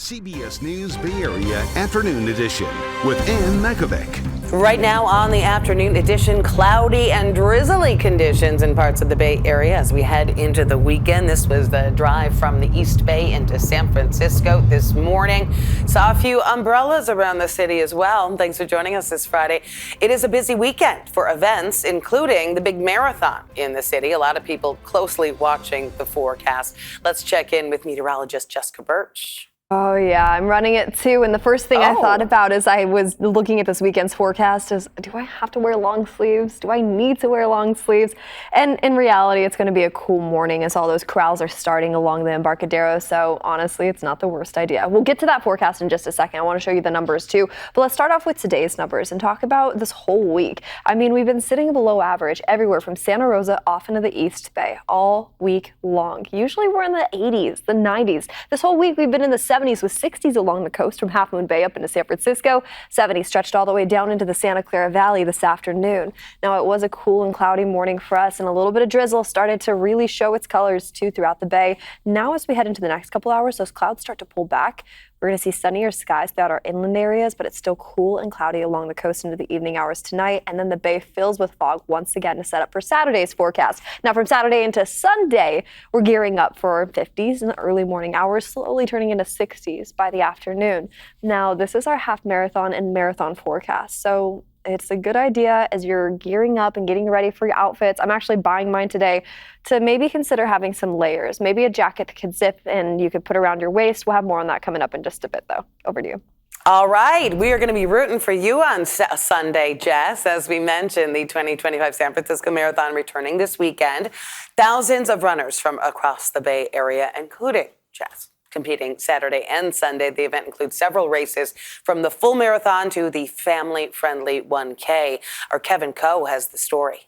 CBS News Bay Area Afternoon Edition with Ann Makovic. Right now on the afternoon edition, cloudy and drizzly conditions in parts of the Bay Area as we head into the weekend. This was the drive from the East Bay into San Francisco this morning. Saw a few umbrellas around the city as well. Thanks for joining us this Friday. It is a busy weekend for events, including the big marathon in the city. A lot of people closely watching the forecast. Let's check in with meteorologist Jessica Birch. Oh yeah, I'm running it too. And the first thing I thought about as I was looking at this weekend's forecast is, do I have to wear long sleeves? Do I need to wear long sleeves? And in reality, it's going to be a cool morning as all those crowds are starting along the Embarcadero. So honestly, it's not the worst idea. We'll get to that forecast in just a second. I want to show you the numbers too. But let's start off with today's numbers and talk about this whole week. I mean, we've been sitting below average everywhere from Santa Rosa off into the East Bay all week long. Usually we're in the 80s, the 90s. This whole week we've been in the 70s with 60s along the coast from Half Moon Bay up into San Francisco. 70s stretched all the way down into the Santa Clara Valley this afternoon. Now, it was a cool and cloudy morning for us, and a little bit of drizzle started to really show its colors too throughout the bay. Now, as we head into the next couple hours, those clouds start to pull back. We're going to see sunnier skies throughout our inland areas, but it's still cool and cloudy along the coast into the evening hours tonight. And then the bay fills with fog once again to set up for Saturday's forecast. Now, from Saturday into Sunday, we're gearing up for 50s in the early morning hours, slowly turning into 60s by the afternoon. Now, this is our half marathon and marathon forecast. So it's a good idea as you're gearing up and getting ready for your outfits. I'm actually buying mine today to maybe consider having some layers, maybe a jacket that could zip and you could put around your waist. We'll have more on that coming up in just a bit, though. Over to you. All right. We are going to be rooting for you on Sunday, Jess. As we mentioned, the 2025 San Francisco Marathon returning this weekend. Thousands of runners from across the Bay Area, including Jess, competing Saturday and Sunday. The event includes several races from the full marathon to the family-friendly 1K. Our Kevin Coe has the story.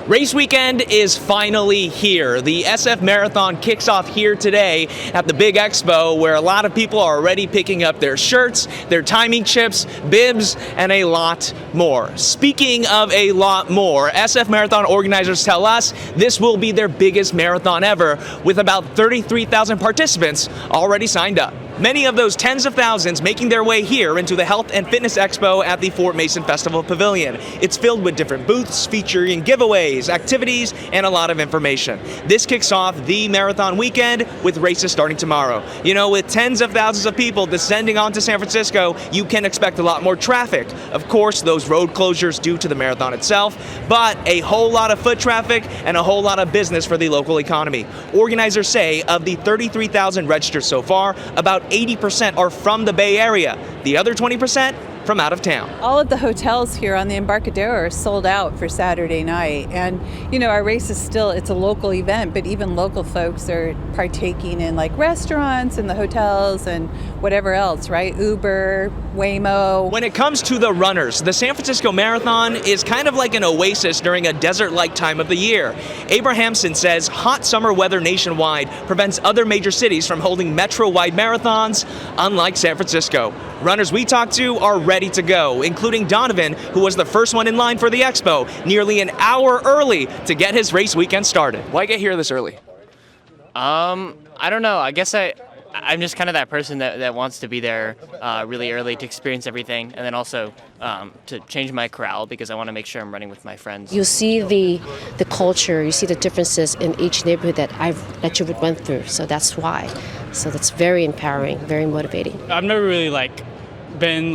Race weekend is finally here. The SF Marathon kicks off here today at the Big Expo, where a lot of people are already picking up their shirts, their timing chips, bibs, and a lot more. Speaking of a lot more, SF Marathon organizers tell us this will be their biggest marathon ever, with about 33,000 participants already signed up. Many of those tens of thousands making their way here into the Health and Fitness Expo at the Fort Mason Festival Pavilion. It's filled with different booths featuring giveaways, activities, and a lot of information. This kicks off the marathon weekend with races starting tomorrow. You know, with tens of thousands of people descending onto San Francisco, you can expect a lot more traffic. Of course, those road closures due to the marathon itself, but a whole lot of foot traffic and a whole lot of business for the local economy. Organizers say of the 33,000 registered so far, about 80% are from the Bay Area. The other 20% from out of town. All of the hotels here on the Embarcadero are sold out for Saturday night. And, you know, our race is still, it's a local event, but even local folks are partaking in like restaurants and the hotels and whatever else, right? Uber, Waymo. When it comes to the runners, the San Francisco Marathon is kind of like an oasis during a desert-like time of the year. Abrahamson says hot summer weather nationwide prevents other major cities from holding metro-wide marathons, unlike San Francisco. Runners we talked to are ready to go, including Donovan, who was the first one in line for the expo, nearly an hour early to get his race weekend started. Why get here this early? I don't know. I guess I'm just kind of that person that wants to be there really early to experience everything, and then also to change my corral because I want to make sure I'm running with my friends. You see the culture, you see the differences in each neighborhood that you would went through, so that's why. So that's very empowering, very motivating. I've never really been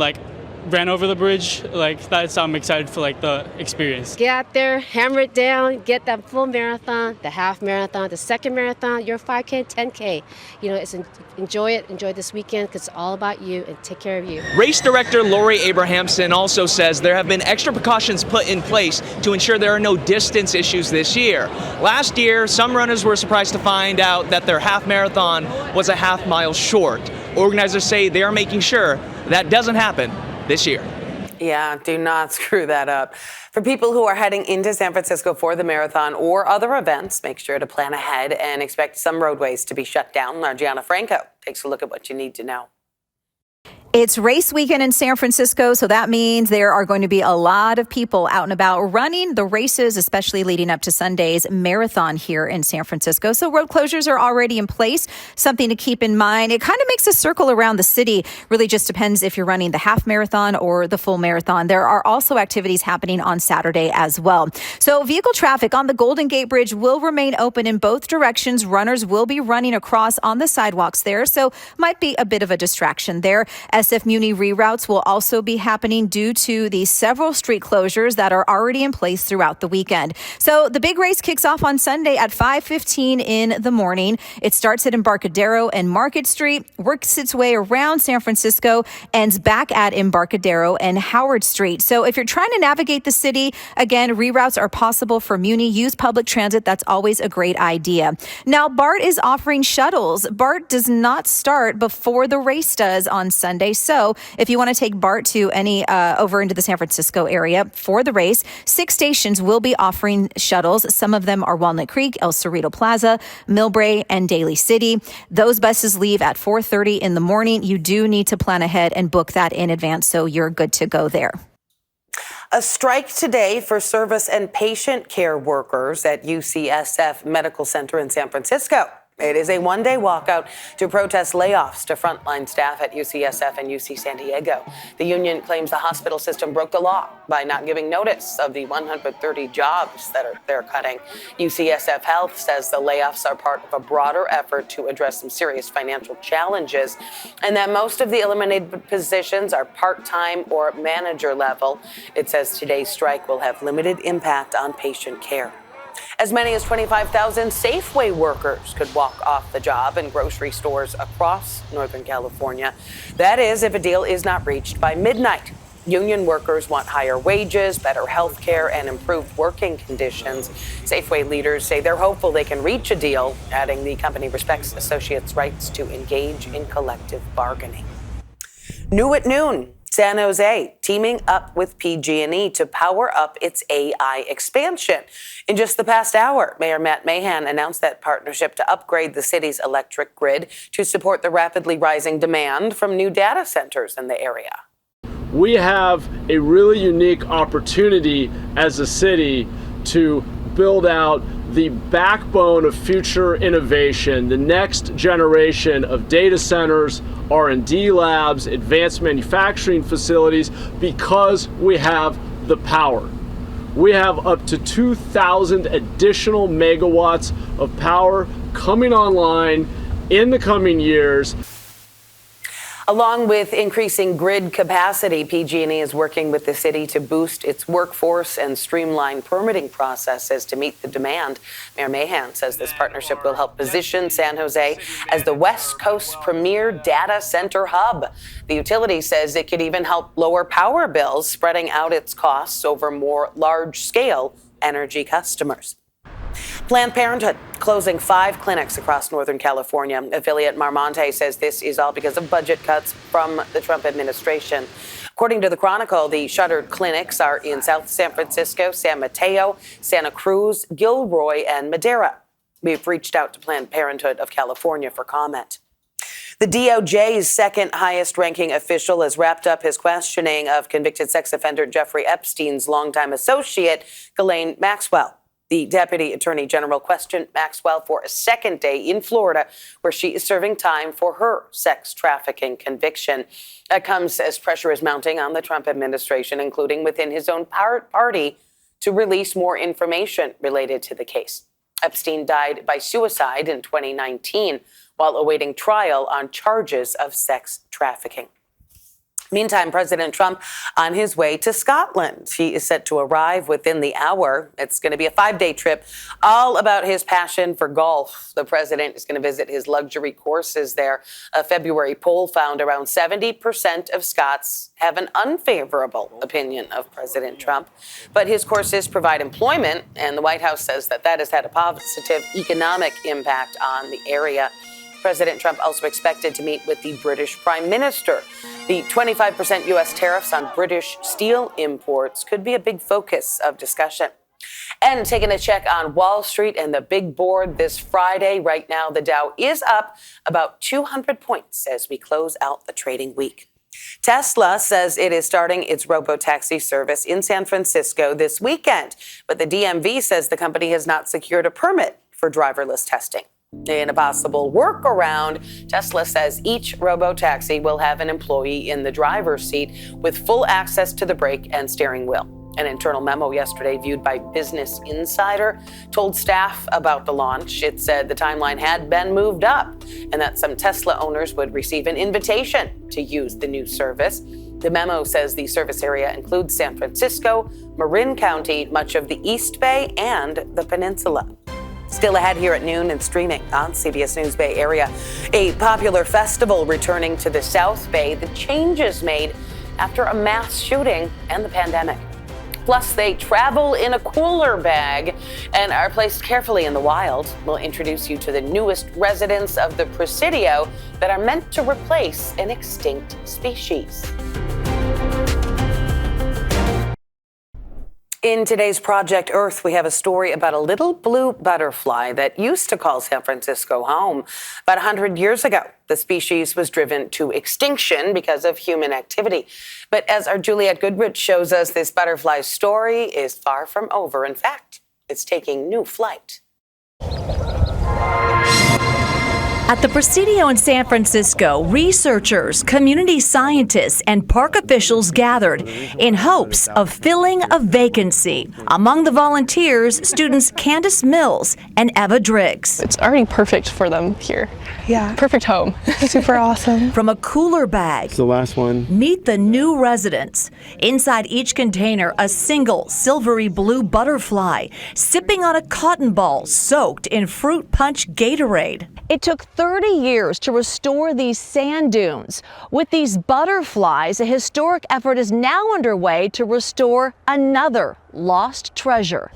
ran over the bridge that, so I'm excited for the experience. Get out there, hammer it down, get that full marathon, the half marathon, the second marathon, your 5K, 10K. You know, enjoy this weekend because it's all about you and take care of you. Race director Lori Abrahamson also says there have been extra precautions put in place to ensure there are no distance issues this year. Last year, some runners were surprised to find out that their half marathon was a half mile short. Organizers say they are making sure that doesn't happen this year. Yeah, do not screw that up. For people who are heading into San Francisco for the marathon or other events, make sure to plan ahead and expect some roadways to be shut down. Our Gianna Franco takes a look at what you need to know. It's race weekend in San Francisco, so that means there are going to be a lot of people out and about running the races, especially leading up to Sunday's marathon here in San Francisco. So road closures are already in place, something to keep in mind. It kind of makes a circle around the city. Really just depends if you're running the half marathon or the full marathon. There are also activities happening on Saturday as well. So vehicle traffic on the Golden Gate Bridge will remain open in both directions. Runners will be running across on the sidewalks there, so might be a bit of a distraction there. SF Muni reroutes will also be happening due to the several street closures that are already in place throughout the weekend. So the big race kicks off on Sunday at 5:15 in the morning. It starts at Embarcadero and Market Street, works its way around San Francisco, ends back at Embarcadero and Howard Street. So if you're trying to navigate the city, again, reroutes are possible for Muni. Use public transit. That's always a great idea. Now, BART is offering shuttles. BART does not start before the race does on Sunday. So if you want to take BART to any over into the San Francisco area for the race, 6 stations will be offering shuttles. Some of them are Walnut Creek, El Cerrito Plaza, Millbrae, and Daly City. Those buses leave at 4:30 in the morning. You do need to plan ahead and book that in advance, so you're good to go there. A strike today for service and patient care workers at UCSF Medical Center in San Francisco. It is a one-day walkout to protest layoffs to frontline staff at UCSF and UC San Diego. The union claims the hospital system broke the law by not giving notice of the 130 jobs that they're cutting. UCSF Health says the layoffs are part of a broader effort to address some serious financial challenges, and that most of the eliminated positions are part-time or manager level. It says today's strike will have limited impact on patient care. As many as 25,000 Safeway workers could walk off the job in grocery stores across Northern California. That is, if a deal is not reached by midnight. Union workers want higher wages, better health care, and improved working conditions. Safeway leaders say they're hopeful they can reach a deal, adding the company respects associates' rights to engage in collective bargaining. New at noon. San Jose teaming up with PG&E to power up its AI expansion. In just the past hour, Mayor Matt Mahan announced that partnership to upgrade the city's electric grid to support the rapidly rising demand from new data centers in the area. We have a really unique opportunity as a city to build out the backbone of future innovation, the next generation of data centers, R&D labs, advanced manufacturing facilities, because we have the power. We have up to 2,000 additional megawatts of power coming online in the coming years. Along with increasing grid capacity, PG&E is working with the city to boost its workforce and streamline permitting processes to meet the demand. Mayor Mahan says this partnership will help position San Jose as the West Coast's premier data center hub. The utility says it could even help lower power bills, spreading out its costs over more large-scale energy customers. Planned Parenthood closing 5 clinics across Northern California. Affiliate Marmonte says this is all because of budget cuts from the Trump administration. According to the Chronicle, the shuttered clinics are in South San Francisco, San Mateo, Santa Cruz, Gilroy, and Madera. We've reached out to Planned Parenthood of California for comment. The DOJ's second highest ranking official has wrapped up his questioning of convicted sex offender Jeffrey Epstein's longtime associate, Ghislaine Maxwell. The Deputy Attorney General questioned Maxwell for a second day in Florida, where she is serving time for her sex trafficking conviction. That comes as pressure is mounting on the Trump administration, including within his own party, to release more information related to the case. Epstein died by suicide in 2019 while awaiting trial on charges of sex trafficking. Meantime, President Trump on his way to Scotland. He is set to arrive within the hour. It's going to be a 5-day trip, all about his passion for golf. The president is going to visit his luxury courses there. A February poll found around 70% of Scots have an unfavorable opinion of President Trump. But his courses provide employment, and the White House says that has had a positive economic impact on the area. President Trump also expected to meet with the British Prime Minister. The 25% U.S. tariffs on British steel imports could be a big focus of discussion. And taking a check on Wall Street and the big board this Friday. Right now, the Dow is up about 200 points as we close out the trading week. Tesla says it is starting its robotaxi service in San Francisco this weekend, but the DMV says the company has not secured a permit for driverless testing. In a possible workaround, Tesla says each robotaxi will have an employee in the driver's seat with full access to the brake and steering wheel. An internal memo yesterday viewed by Business Insider told staff about the launch. It said the timeline had been moved up and that some Tesla owners would receive an invitation to use the new service. The memo says the service area includes San Francisco, Marin County, much of the East Bay, and the Peninsula. Still ahead here at noon and streaming on CBS News Bay Area. A popular festival returning to the South Bay. The changes made after a mass shooting and the pandemic. Plus, they travel in a cooler bag and are placed carefully in the wild. We'll introduce you to the newest residents of the Presidio that are meant to replace an extinct species. In today's Project Earth, we have a story about a little blue butterfly that used to call San Francisco home. About 100 years ago, the species was driven to extinction because of human activity. But as our Juliette Goodrich shows us, this butterfly's story is far from over. In fact, it's taking new flight. At the Presidio in San Francisco, researchers, community scientists, and park officials gathered in hopes of filling a vacancy. Among the volunteers, students Candace Mills and Eva Driggs. It's already perfect for them here. Yeah. Perfect home. Super awesome. From a cooler bag. It's the last one. Meet the new residents. Inside each container, a single silvery blue butterfly sipping on a cotton ball soaked in fruit punch Gatorade. It took 30 years to restore these sand dunes. With these butterflies, a historic effort is now underway to restore another lost treasure.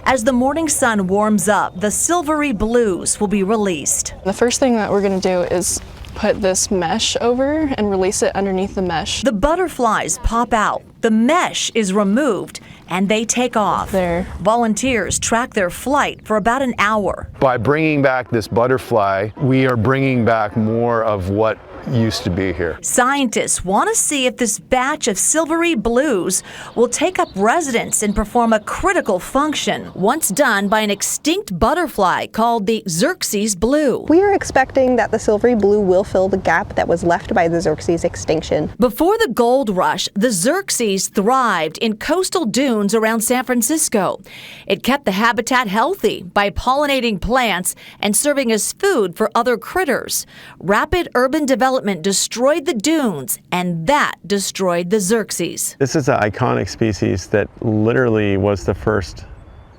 As the morning sun warms up, the silvery blues will be released. The first thing that we're going to do is put this mesh over and release it underneath the mesh. The butterflies pop out, the mesh is removed, and they take off. There. Volunteers track their flight for about an hour. By bringing back this butterfly, we are bringing back more of what used to be here. Scientists want to see if this batch of silvery blues will take up residence and perform a critical function once done by an extinct butterfly called the Xerxes blue. We are expecting that the silvery blue will fill the gap that was left by the Xerxes extinction. Before the gold rush, the Xerxes thrived in coastal dunes around San Francisco. It kept the habitat healthy by pollinating plants and serving as food for other critters. Rapid urban development destroyed the dunes, and that destroyed the Xerxes. This is an iconic species that literally was the first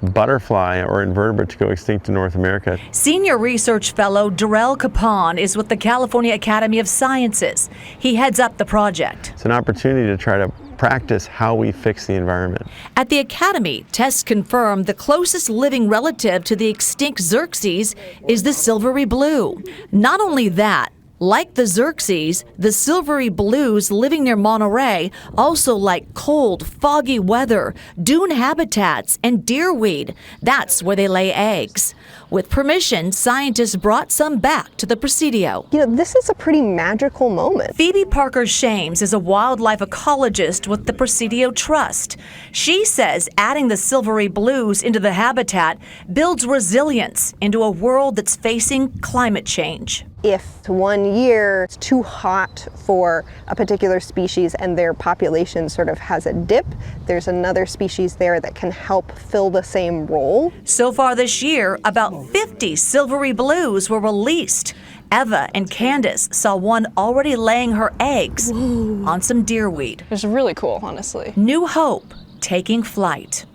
butterfly or invertebrate to go extinct in North America. Senior research fellow Darrell Capon is with the California Academy of Sciences. He heads up the project. It's an opportunity to try to practice how we fix the environment. At the Academy, tests confirm the closest living relative to the extinct Xerxes is the silvery blue. Not only that, like the Xerxes, the silvery blues living near Monterey also like cold, foggy weather, dune habitats, and deerweed. That's where they lay eggs. With permission, scientists brought some back to the Presidio. You know, this is a pretty magical moment. Phoebe Parker-Shames is a wildlife ecologist with the Presidio Trust. She says adding the silvery blues into the habitat builds resilience into a world that's facing climate change. If 1 year it's too hot for a particular species and their population sort of has a dip, there's another species there that can help fill the same role. So far this year, about 50 silvery blues were released. Eva and Candace saw one already laying her eggs on some deerweed. It was really cool, honestly. New hope taking flight.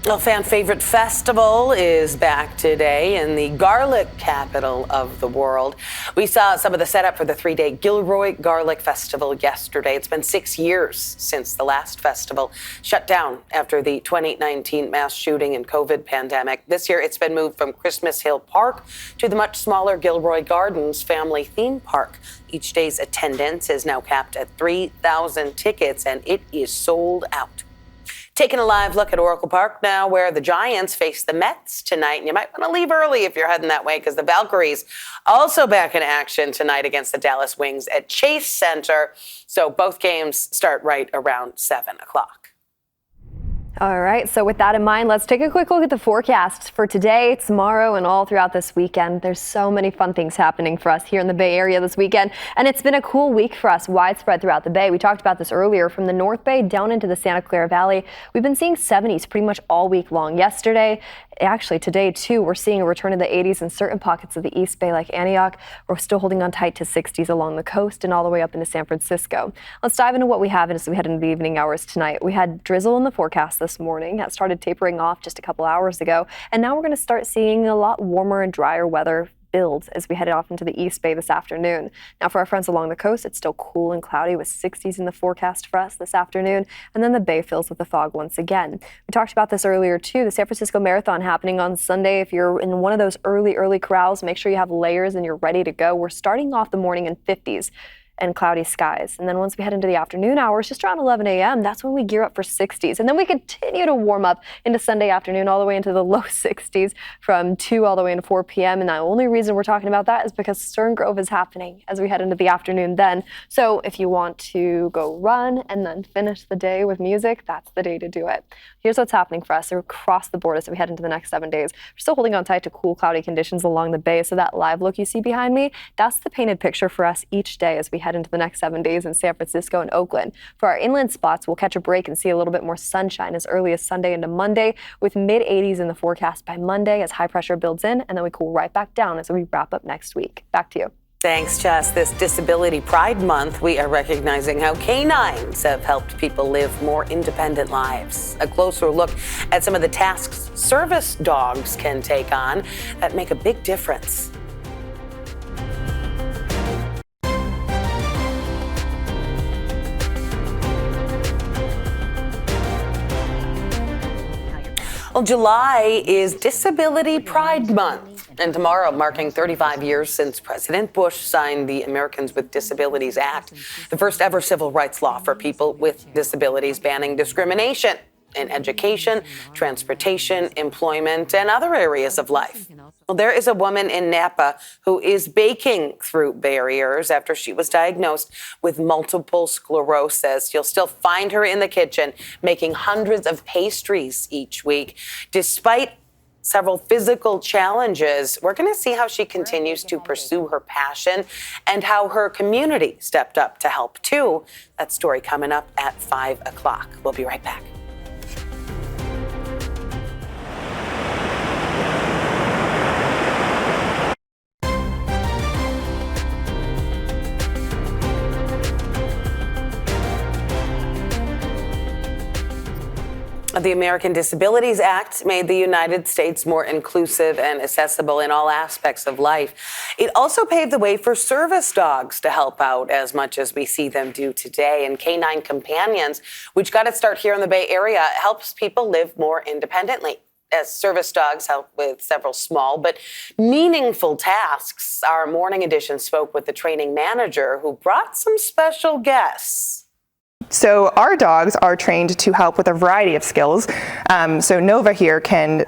A fan favorite festival is back today in the garlic capital of the world. We saw some of the setup for the 3-day Gilroy Garlic Festival yesterday. It's been 6 years since the last festival shut down after the 2019 mass shooting and COVID pandemic. This year it's been moved from Christmas Hill Park to the much smaller Gilroy Gardens family theme park. Each day's attendance is now capped at 3,000 tickets and it is sold out. Taking a live look at Oracle Park now, where the Giants face the Mets tonight. And you might want to leave early if you're heading that way, because the Valkyries also back in action tonight against the Dallas Wings at Chase Center. So both games start right around 7 o'clock. All right, so with that in mind, let's take a quick look at the forecasts for today, tomorrow, and all throughout this weekend. There's so many fun things happening for us here in the Bay Area this weekend, and it's been a cool week for us widespread throughout the Bay. We talked about this earlier. From the North Bay down into the Santa Clara Valley, we've been seeing 70s pretty much all week long. Yesterday, actually today too, we're seeing a return of the 80s in certain pockets of the East Bay like Antioch. We're still holding on tight to 60s along the coast and all the way up into San Francisco. Let's dive into what we have as we head into the evening hours tonight. We had drizzle in the forecast this morning. That started tapering off just a couple hours ago. And now we're going to start seeing a lot warmer and drier weather builds as we head off into the East Bay this afternoon. Now for our friends along the coast, it's still cool and cloudy with 60s in the forecast for us this afternoon. And then the Bay fills with the fog once again. We talked about this earlier too, the San Francisco Marathon happening on Sunday. If you're in one of those early corrals, make sure you have layers and you're ready to go. We're starting off the morning in 50s. And cloudy skies. And then once we head into the afternoon hours, just around 11 a.m., that's when we gear up for 60s. And then we continue to warm up into Sunday afternoon all the way into the low 60s from 2 all the way into 4 p.m. And the only reason we're talking about that is because Stern Grove is happening as we head into the afternoon then. So if you want to go run and then finish the day with music, that's the day to do it. Here's what's happening for us across the board as we head into the next 7 days. We're still holding on tight to cool, cloudy conditions along the Bay. So that live look you see behind me, that's the painted picture for us each day as we head into the next 7 days in San Francisco and Oakland. For our inland spots, we'll catch a break and see a little bit more sunshine as early as Sunday into Monday, with mid-80s in the forecast by Monday as high pressure builds in, and then we cool right back down as we wrap up next week. Back to you. Thanks, Jess. This Disability Pride Month, we are recognizing how canines have helped people live more independent lives. A closer look at some of the tasks service dogs can take on that make a big difference. Well, July is Disability Pride Month, and tomorrow, marking 35 years since President Bush signed the Americans with Disabilities Act, the first ever civil rights law for people with disabilities banning discrimination in education, transportation, employment, and other areas of life. Well, there is a woman in Napa who is baking through barriers after she was diagnosed with multiple sclerosis. You'll still find her in the kitchen making hundreds of pastries each week. Despite several physical challenges, we're going to see how she continues to pursue her passion and how her community stepped up to help too. That story coming up at 5 o'clock. We'll be right back. The American Disabilities Act made the United States more inclusive and accessible in all aspects of life. It also paved the way for service dogs to help out as much as we see them do today. And Canine Companions, which got its start here in the Bay Area, helps people live more independently. As service dogs help with several small but meaningful tasks, our Morning Edition spoke with the training manager who brought some special guests. So our dogs are trained to help with a variety of skills. So Nova here can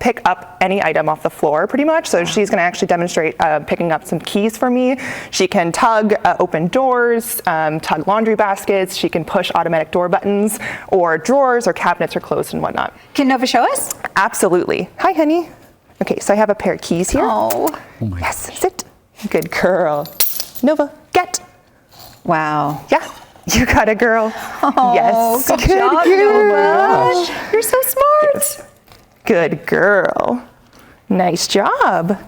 pick up any item off the floor pretty much. So she's going to actually demonstrate picking up some keys for me. She can tug open doors, tug laundry baskets. She can push automatic door buttons, or drawers or cabinets are closed and whatnot. Can Nova show us? Absolutely. Hi, honey. Okay, so I have a pair of keys here. Oh my yes, sit. Good girl. Nova, get. Wow. Yeah. You got it, girl. Oh, yes. Good job, Nova. You're so smart. Yes. Good girl. Nice job.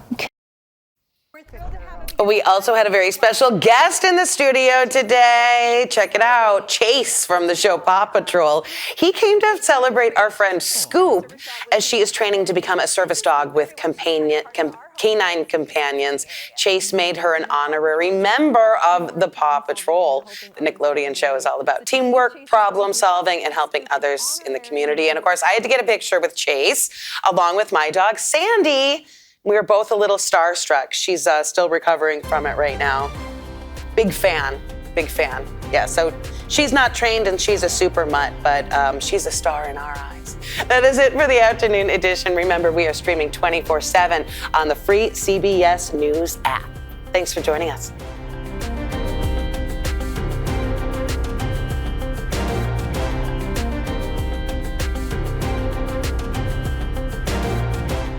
We also had a very special guest in the studio today. Check it out. Chase from the show Paw Patrol. He came to celebrate our friend Scoop as she is training to become a service dog with Canine Companions. Chase made her an honorary member of the Paw Patrol. The Nickelodeon show is all about teamwork, problem solving, and helping others in the community. And of course, I had to get a picture with Chase along with my dog, Sandy. We were both a little starstruck. She's still recovering from it right now. Big fan, big fan. Yeah, so She's not trained and she's a super mutt, but she's a star in our eyes. That is it for the afternoon edition. Remember, we are streaming 24/7 on the free CBS News app. Thanks for joining us.